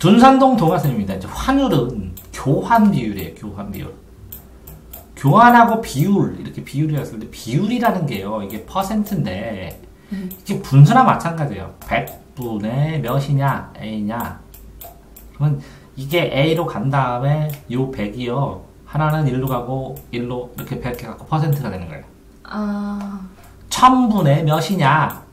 둔산동 동화선입니다. 이제 환율은 교환 비율이에요. 교환 비율. 교환하고 비율 이렇게 비율이라 했을 때 비율이라는 게요. 이게 퍼센트인데 이게 분수나 마찬가지예요. 100분의 몇이냐 A냐. 그러면 이게 A로 간 다음에 요 100이요. 하나는 1로 가고 1로 이렇게 100 해갖고 퍼센트가 되는 거예요. 1000분의 몇이냐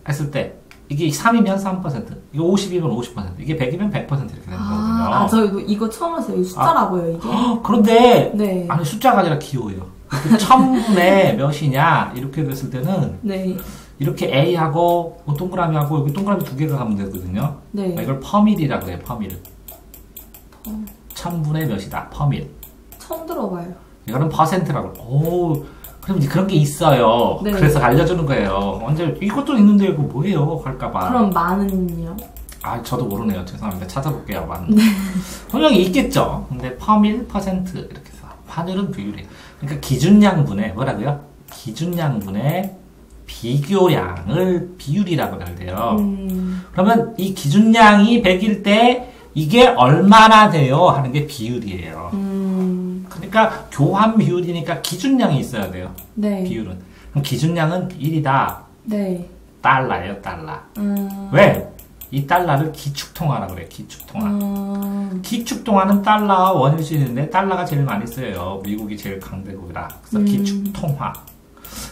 했을 때 이게 3이면 3%, 이게 50이면 50%, 이게 100이면 100% 이렇게 되는 거거든요. 저 이거 처음 봤어요. 숫자라고요, 이게? 그런데, 네. 아니, 숫자가 아니라 기호예요. 1000분의 몇이냐, 이렇게 됐을 때는, 네. 이렇게 A하고, 동그라미하고, 여기 동그라미 두 개가 가면 되거든요. 네. 이걸 퍼밀이라고 해요, 퍼밀. 1000분의 몇이다, 퍼밀. 처음 들어봐요. 이거는 퍼센트라고. 오, 그럼 이제 그런 게 있어요. 네. 그래서 알려주는 거예요. 언제, 이것도 있는데, 이거 뭐예요? 할까봐. 그럼 만은요? 저도 모르네요. 죄송합니다. 찾아볼게요. 분명히 있겠죠. 근데 퍼밀, 퍼센트 이렇게 해서 환율은 비율이에요. 그러니까 기준량분의 뭐라고요? 기준량분의 비교량을 비율이라고 해야 돼요. 그러면 이 기준량이 100일 때 이게 얼마나 돼요? 하는 게 비율이에요. 그러니까 교환 비율이니까 기준량이 있어야 돼요. 네. 비율은. 그럼 기준량은 1이다. 네. 달러예요, 달러. 왜? 이 달러를 기축통화라고 그래요. 기축통화. 기축통화는 달러와 원일 수 있는데 달러가 제일 많이 쓰여요. 미국이 제일 강대국이라. 그래서 기축통화.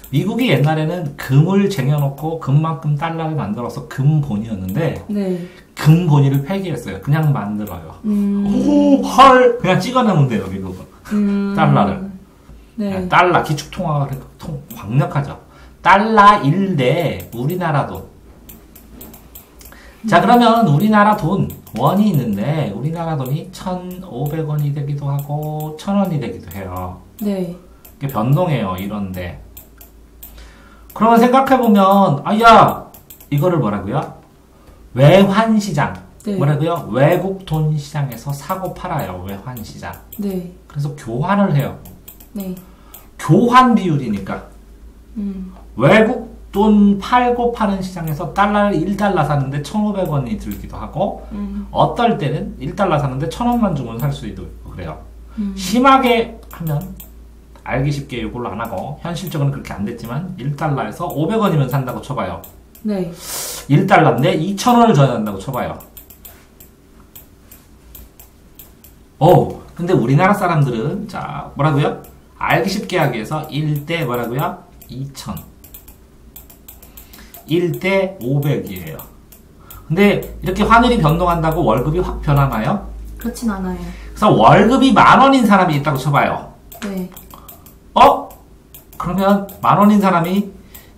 미국이 옛날에는 금을 쟁여놓고 금만큼 달러를 만들어서 금본이었는데 네. 금본위를 폐기했어요. 그냥 만들어요. 오, 헐! 그냥 찍어내면 돼요, 미국은. 달러를. 네. 달러, 기축통화가 강력하죠. 달러 1대 우리나라 돈. 자, 그러면 우리나라 돈, 원이 있는데, 우리나라 돈이 1,500원이 되기도 하고, 1,000원이 되기도 해요. 네. 이게 변동해요, 이런데. 그러면 생각해보면, 이거를 뭐라고요? 외환시장. 네. 뭐라고요? 외국 돈 시장에서 사고 팔아요, 외환시장. 네. 그래서 교환을 해요. 네. 교환 비율이니까. 외국 돈 팔고 파는 시장에서 달러를 1달러 사는데 1,500원이 들기도 하고 어떨 때는 1달러 사는데 1,000원만 주면 살 수도 있고 그래요. 심하게 하면 알기 쉽게 이걸로 안 하고 현실적으로는 그렇게 안 됐지만 1달러에서 500원이면 산다고 쳐봐요. 네. 1달러인데 2,000원을 줘야 한다고 쳐봐요. 근데 우리나라 사람들은 자 뭐라고요? 알기 쉽게 하기 위해서 1대 뭐라고요? 2,000 1대 500이에요. 근데 이렇게 환율이 변동한다고 월급이 확 변하나요? 그렇진 않아요. 그래서 월급이 10,000원인 사람이 있다고 쳐봐요. 네. 그러면 10,000원인 사람이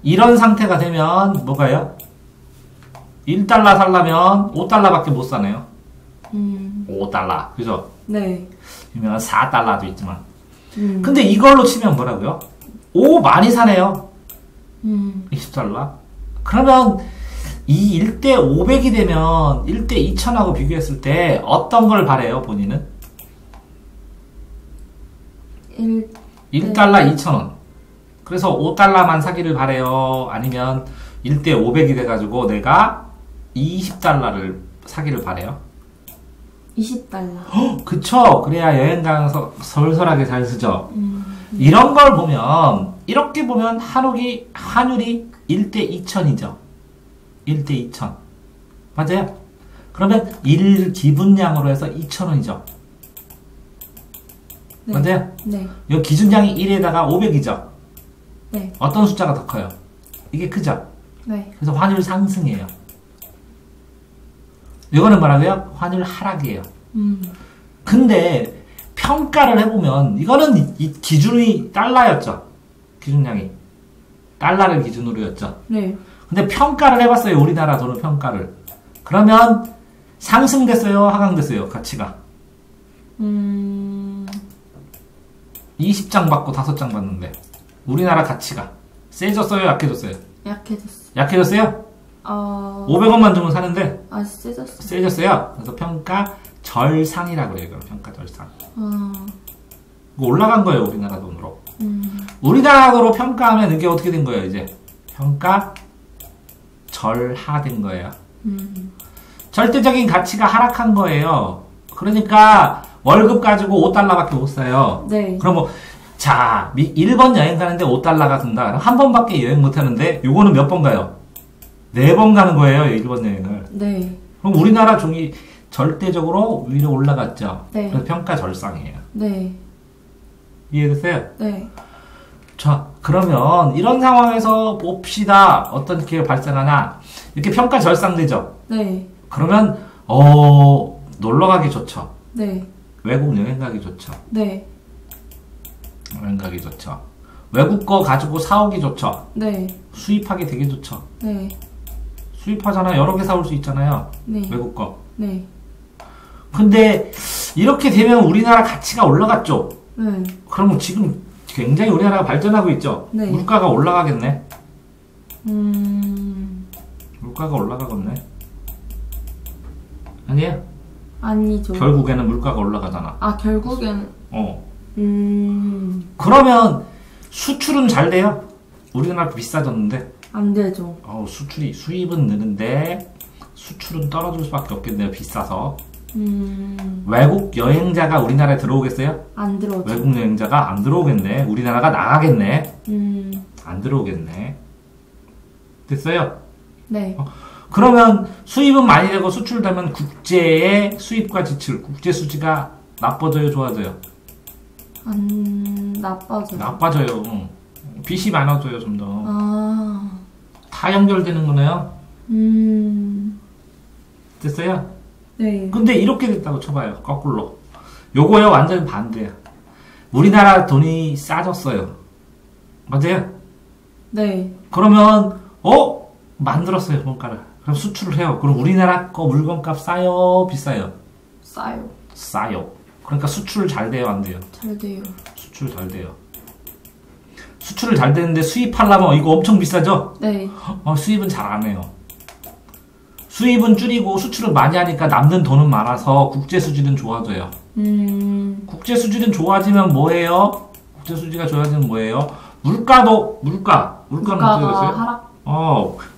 이런 상태가 되면 뭐가요? 1달러 살려면 5달러밖에 못 사네요. 5달러. 그죠? 네. 유명한 4달러도 있지만. 근데 이걸로 치면 뭐라고요? 5 많이 사네요. 20달러. 그러면 이 1대 500이 되면 1대 2000하고 비교했을 때 어떤 걸 바래요, 본인은? 1달러 2,000원. 그래서 5달러만 사기를 바래요? 아니면 1대 500이 돼가지고 내가 20달러를 사기를 바래요? 20달러. 그쵸? 그래야 여행 가서 솔솔하게 잘 쓰죠? 이런 걸 보면, 이렇게 보면 환율이 1대 2,000이죠. 1대 2,000. 맞아요? 그러면 1 기분량으로 해서 2,000원이죠. 네. 맞아요? 네. 이 기준량이 1에다가 500이죠. 네. 어떤 숫자가 더 커요? 이게 크죠? 네. 그래서 환율 상승이에요. 이거는 뭐라고요? 환율 하락이에요. 근데 평가를 해보면 이거는 이 기준이 달러였죠. 기준량이. 달러를 기준으로였죠. 네. 근데 평가를 해봤어요. 우리나라 돈을 평가를. 그러면 상승됐어요? 하강됐어요? 가치가. 20장 받고 5장 받는데 우리나라 가치가 세졌어요? 약해졌어요? 약해졌어. 약해졌어요? 500원만 주면 사는데 세졌어. 세졌어요. 그래서 평가 절상이라고 그래요. 이걸 평가 절상. 이거 올라간 거예요. 우리나라 돈으로. 우리나라 돈으로 평가하면 이게 어떻게 된 거예요? 이제 평가 절하된 거예요. 절대적인 가치가 하락한 거예요. 그러니까 월급 가지고 5달러밖에 못 사요. 네. 그럼 뭐, 자, 일본 여행 가는데 5달러가 든다. 그럼 한 번밖에 여행 못 하는데, 요거는 몇 번 가요? 4번 가는 거예요, 일본 여행을. 네. 그럼 우리나라 종이 절대적으로 위로 올라갔죠. 네. 그래서 평가 절상이에요. 네. 이해됐어요? 네. 자, 그러면 이런 상황에서 봅시다. 어떤 기회가 발생하나. 이렇게 평가 절상되죠. 네. 그러면, 놀러 가기 좋죠. 네. 외국 여행 가기 좋죠. 네. 여행 가기 좋죠. 외국 거 가지고 사오기 좋죠. 네. 수입하기 되게 좋죠. 네. 수입하잖아요. 여러 개 사올 수 있잖아요. 네. 외국 거. 네. 근데 이렇게 되면 우리나라 가치가 올라갔죠. 네. 그러면 지금 굉장히 우리나라가 발전하고 있죠. 네. 물가가 올라가겠네. 물가가 올라가겠네. 아니에요? 아니죠. 결국에는 물가가 올라가잖아. 아, 결국엔, 그러면 수출은 잘 돼요? 우리나라 비싸졌는데. 안 되죠. 수입은 느는데 수출은 떨어질 수밖에 없겠네요. 비싸서. 외국 여행자가 우리나라에 들어오겠어요? 안 들어오죠. 외국 여행자가 안 들어오겠네. 우리나라가 나가겠네. 안 들어오겠네. 됐어요? 네. 그러면 수입은 많이 되고 수출되면 국제의 수입과 지출, 국제 수지가 나빠져요, 좋아져요? 나빠져요. 나빠져요. 빚이 많아져요, 좀 더. 아. 다 연결되는 거네요. 됐어요? 네. 근데 이렇게 됐다고 쳐봐요, 거꾸로. 요거요, 완전 반대야. 우리나라 돈이 싸졌어요. 맞아요? 네. 그러면, 만들었어요, 뭔가를. 그럼 수출을 해요. 그럼 우리나라 거 물건값 싸요, 비싸요? 싸요. 싸요. 그러니까 수출 잘 돼요, 안 돼요? 잘 돼요. 수출 잘 돼요. 수출을 잘 되는데 수입하려면 이거 엄청 비싸죠? 네. 수입은 잘 안 해요. 수입은 줄이고 수출을 많이 하니까 남는 돈은 많아서 국제 수지는 좋아져요. 국제 수지는 좋아지면 뭐예요? 국제 수지가 좋아지면 뭐예요? 물가는 어떻게 됐어요? 하락.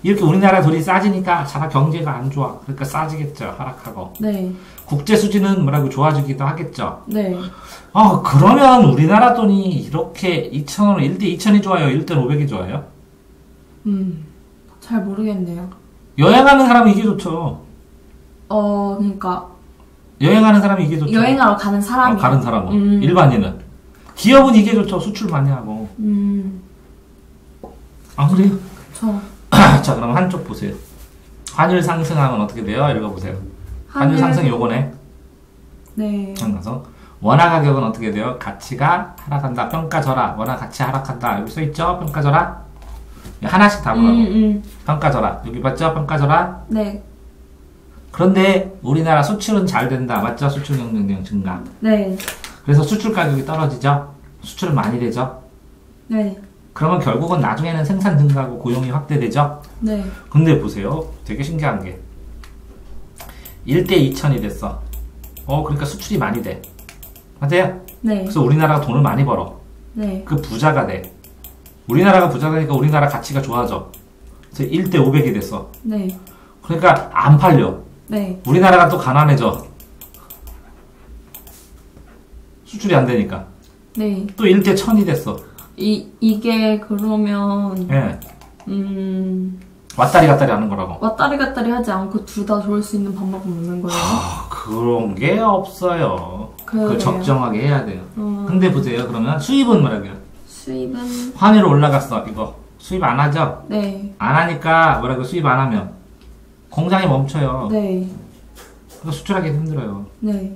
이렇게 우리나라 돈이 싸지니까 자라 경제가 안 좋아. 그러니까 싸지겠죠. 하락하고. 네. 국제 수지는 좋아지기도 하겠죠. 네. 그러면 우리나라 돈이 이렇게 2,000원, 1대 2,000이 좋아요? 1대 500이 좋아요? 잘 모르겠네요. 여행하는 사람은 이게 좋죠. 그러니까 여행하는 사람이 이게 좋죠. 여행하러 가는 사람이 가는 사람은. 일반인은. 기업은 이게 좋죠. 수출 많이 하고. 그래요? 자, 그럼 한쪽 보세요. 환율 상승하면 어떻게 돼요? 읽어보세요. 환율 상승 요거네. 네. 그래서 원화 가격은 어떻게 돼요? 가치가 하락한다. 평가절하. 원화 가치 하락한다. 여기 써있죠? 평가절하. 하나씩 다 보라고. 평가절하. 여기 맞죠? 평가절하. 네. 그런데 우리나라 수출은 잘 된다. 맞죠? 수출 경쟁력 증가. 네. 그래서 수출 가격이 떨어지죠? 수출은 많이 되죠? 네. 그러면 결국은 나중에는 생산 증가하고 고용이 확대되죠? 네. 근데 보세요. 되게 신기한 게 1대 2,000이 됐어. 그러니까 수출이 많이 돼. 맞아요? 네. 그래서 우리나라가 돈을 많이 벌어. 네. 그 부자가 돼. 우리나라가 부자가 되니까 우리나라 가치가 좋아져. 그래서 1대 500이 됐어. 네. 그러니까 안 팔려. 네. 우리나라가 또 가난해져. 수출이 안 되니까. 네. 또 1대 1000이 됐어. 이게 그러면 예. 왔다리 갔다리 하는 거라고. 왔다리 갔다리 하지 않고 둘 다 좋을 수 있는 방법은 없는 거예요? 그런 게 없어요. 그걸 그래요? 적정하게 해야 돼요. 근데 보세요. 그러면 수입은 뭐라고요? 수입은 환율 올라갔어. 이거 수입 안 하죠? 네. 안 하니까 뭐라고 수입 안 하면 공장이 멈춰요. 네. 그러니까 수출하기 힘들어요. 네.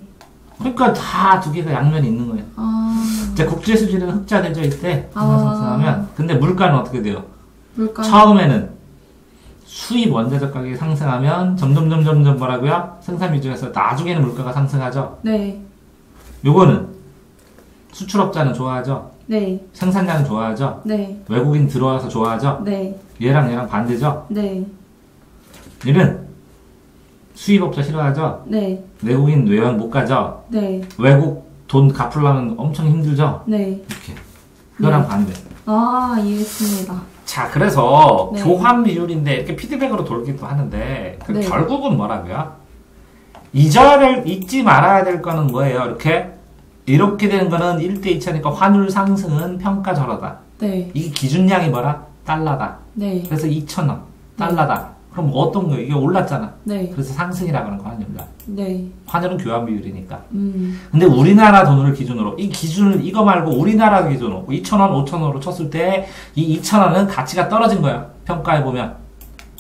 그러니까 다 두 개가 양면이 있는 거예요. 이제 국제 수지는 흑자되죠 이때 상승하면. 근데 물가는 어떻게 돼요? 물가 처음에는 수입 원자재 가격이 상승하면 점점 뭐라고요? 생산 위주에서 나중에는 물가가 상승하죠. 네. 요거는 수출업자는 좋아하죠. 네. 생산자는 좋아하죠. 네. 외국인 들어와서 좋아하죠. 네. 얘랑 반대죠. 네. 얘는 수입업자 싫어하죠. 네. 외국인 여행 못 가죠. 네. 외국 돈 갚으려면 엄청 힘들죠. 네. 이렇게 그거랑 네. 반대. 이해했습니다. 자, 그래서 네. 교환 비율인데 이렇게 피드백으로 돌기도 하는데 네. 결국은 뭐라고요? 이 절을 잊지 말아야 될 거는 뭐예요? 이렇게 되는 거는 1대 2차니까 환율 상승은 평가절하다. 네. 이게 기준량이 뭐라? 달러다. 네. 그래서 2,000원. 달러다. 그럼 어떤 거예요? 이게 올랐잖아. 네. 그래서 상승이라고 하는 거 환율이다. 네. 환율은 교환 비율이니까. 근데 우리나라 돈을 기준으로, 이 기준을, 이거 말고 우리나라 기준으로 2,000원, 5,000원으로 쳤을 때 이 2,000원은 가치가 떨어진 거야. 평가해보면.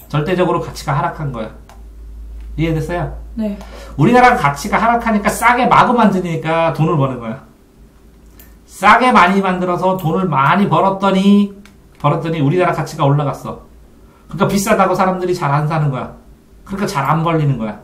절대적으로 가치가 하락한 거야. 이해됐어요? 네. 우리나라 가치가 하락하니까 싸게 마구 만드니까 돈을 버는 거야. 싸게 많이 만들어서 돈을 많이 벌었더니 우리나라 가치가 올라갔어. 그러니까 비싸다고 사람들이 잘 안 사는 거야. 그러니까 잘 안 벌리는 거야.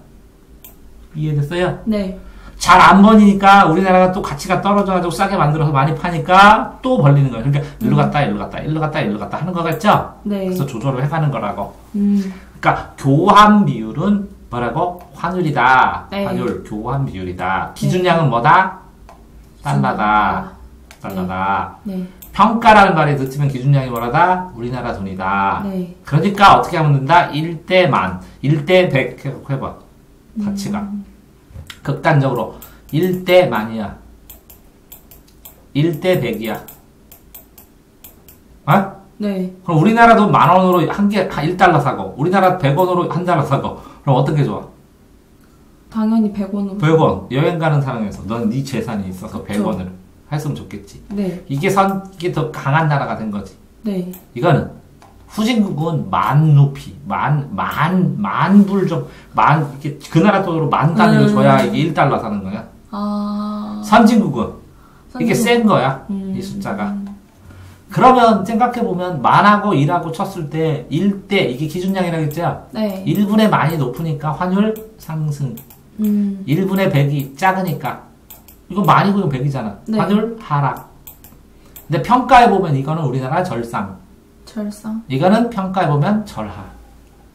이해됐어요? 네. 잘 안 벌리니까 우리나라가 또 가치가 떨어져가지고 싸게 만들어서 많이 파니까 또 벌리는 거야. 그러니까 일로 갔다 일로 갔다 일로 갔다 일로 갔다 하는 거겠죠? 네. 그래서 조절을 해가는 거라고. 그러니까 교환 비율은 뭐라고? 환율이다. 네. 환율 교환 비율이다. 기준량은 뭐다? 달러다. 달러다. 네. 평가라는 말이 듣으면 기준량이 뭐라다? 우리나라 돈이다. 네. 그러니까 어떻게 하면 된다? 1대 10,000, 1대 100 해봐. 가치가. 극단적으로 1대 10,000이야. 1대 100이야. 어? 네. 그럼 우리나라 돈 10,000원으로 한 개, 1달러 사고, 우리나라 100원으로 한 달러 사고, 그럼 어떤 게 좋아? 당연히 100원으로. 100원. 여행 가는 상황에서 넌 네 재산이 있어서 그쵸. 100원을 했으면 좋겠지. 네. 이게 더 강한 나라가 된 거지. 네. 이거는 후진국은 만 루피, 만 불 좀, 이렇게 그 나라 돈으로 만 단위로 줘야 이게 1달러 사는 거야. 아. 선진국은 이게 센 거야. 이 숫자가. 그러면 생각해보면 만하고 1하고 쳤을 때 1대, 이게 기준량이라고 했죠? 네. 1분의 만이 높으니까 환율 상승. 1분의 100이 작으니까. 이거 만이고 이거 100이잖아. 네. 환율 하락. 근데 평가해보면 이거는 우리나라 절상. 절상. 이거는 평가해보면 절하.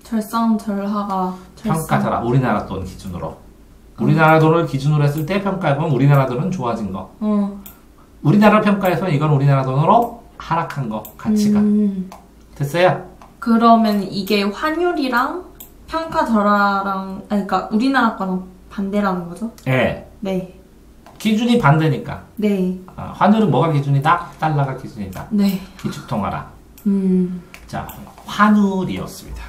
절상, 절하가. 평가절하. 우리나라 돈 기준으로. 우리나라 돈을 기준으로 했을 때 평가해보면 우리나라 돈은 좋아진 거. 우리나라 평가에서는 이건 우리나라 돈으로 하락한 거. 가치가. 됐어요? 그러면 이게 환율이랑 평가절하랑, 아니, 그러니까 우리나라 거랑 반대라는 거죠? 예. 네. 기준이 반대니까. 네. 환율은 뭐가 기준이다? 달러가 기준이다. 네. 기축통화라. 자, 환율이었습니다.